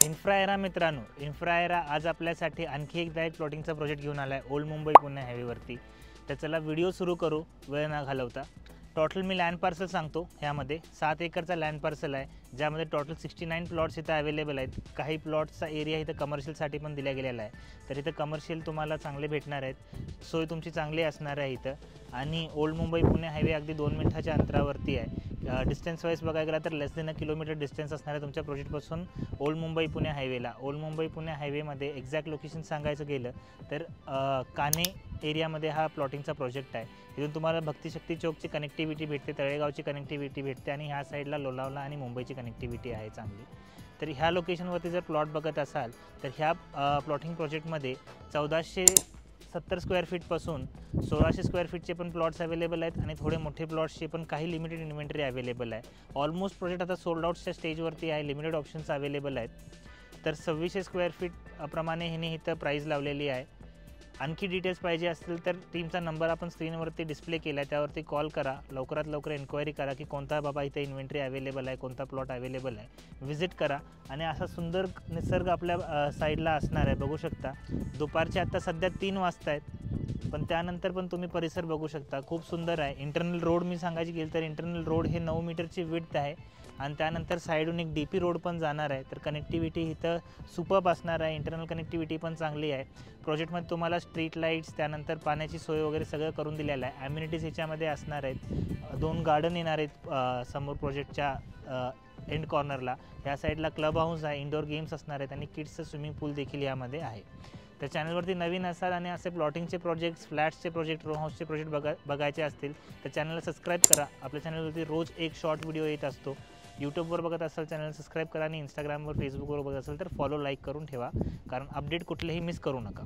इन्फ्राएरा मित्रांनो, इन्फ्राएरा आज आपल्यासाठी आणखी एकदा एक प्लॉटिंगचा प्रोजेक्ट घेऊन आला आहे ओल्ड मुंबई पुणे हायवेवरती. तर चला व्हिडिओ सुरू करू वेळ न घालवता. टोटल मी लँड पार्सल सांगतो. ह्यामध्ये 7 एकरचा लँड पार्सल आहे, ज्यामध्ये टोटल 69 प्लॉट्स इथं अवेलेबल आहेत. काही प्लॉट्सचा एरिया इथं कमर्शियलसाठी पण दिला गेलेला आहे. तर इथं कमर्शियल तुम्हाला चांगले भेटणार आहेत, सोय तुमची चांगली असणार आहे इथं. आणि ओल्ड मुंबई पुणे हायवे अगदी 2 मिनिटाच्या अंतरावरती आहे. डिस्टन्स वाईज बघायला गेला तर लेस देन किलोमीटर डिस्टन्स असणार आहे तुमच्या प्रोजेक्टपासून ओल्ड मुंबई पुणे हायवेला. ओल्ड मुंबई पुणे हायवेमध्ये एक्झॅक्ट लोकेशन सांगायचं गेलं तर काने एरियामध्ये हा प्लॉटिंगचा प्रोजेक्ट आहे. इथून तुम्हाला भक्तिशक्ती चौकची कनेक्टिव्हिटी भेटते, तळेगावची कनेक्टिव्हिटी भेटते आणि ह्या साईडला लोणावळा आणि मुंबईची कनेक्टिव्हिटी आहे चांगली. तर ह्या लोकेशनवरती जर प्लॉट बघत असाल तर ह्या प्लॉटिंग प्रोजेक्टमध्ये 1470 स्क्वेअर फीटपासून 1600 स्क्वेअर फीटचे पण प्लॉट्स अवेलेबल आहेत आणि थोडे मोठे प्लॉट्सचे पण काही लिमिटेड इन्व्हेंटरी अवेलेबल आहे. ऑलमोस्ट प्रोजेक्ट आता सोल्ड आउटच्या स्टेजवरती आहे, लिमिटेड ऑप्शन्स अवेलेबल आहेत. तर 2600 स्क्वेअर फीट प्रमाणे ह्याने इथं प्राईस लावलेली आहे. आणखी डिटेल्स पाहिजे असतील तर टीमचा नंबर आपण स्क्रीनवरती डिस्प्ले केला आहे, त्यावरती कॉल करा. लवकरात लवकर एन्क्वायरी करा की कोणता बाबा इथे इन्व्हेंटरी अवेलेबल आहे, कोणता प्लॉट अवेलेबल आहे. व्हिजिट करा आणि असा सुंदर निसर्ग आपल्या साईडला असणार आहे. बघू शकता दुपारचे आत्ता सध्या 3 वाजता आहेत, पण त्यानंतर पण तुम्ही परिसर बघू शकता. खूप सुंदर आहे. इंटरनल रोड मी सांगायची गेली तर इंटरनल रोड हे 9 मीटरची विड्थ आहे आणि त्यानंतर साईडून एक DP रोड पण जाणार आहे. तर कनेक्टिव्हिटी इथं सुपर्ब असणार आहे. इंटरनल कनेक्टिव्हिटी पण चांगली आहे. प्रोजेक्टमध्ये तुम्हाला स्ट्रीट लाईट्स, त्यानंतर पाण्याची सोय वगैरे सगळं करून दिलेलं आहे. ॲम्युनिटीज ह्याच्यामध्ये असणार आहेत. 2 गार्डन येणार आहेत समोर प्रोजेक्टच्या एंड कॉर्नरला. ह्या साईडला क्लब हाऊस आहे, इंडोर गेम्स असणार आहेत आणि किड्सचं स्विमिंग पूल देखील यामध्ये आहे. तर चॅनलवरती नवीन असाल आणि असे प्लॉटिंगचे प्रोजेक्ट्स, फ्लॅट्सचे प्रोजेक्ट, रो हाऊसचे प्रोजेक्ट बघायचे असतील तर चॅनलला सबस्क्राईब करा. आपल्या चॅनलवरती रोज एक शॉर्ट व्हिडिओ येत असतो. यूट्यूबवर बघत असाल चॅनल सबस्क्राईब करा आणि इंस्टाग्रामवर, फेसबुकवर बघत असाल तर फॉलो, लाईक करून ठेवा, कारण अपडेट कुठलेही मिस करू नका.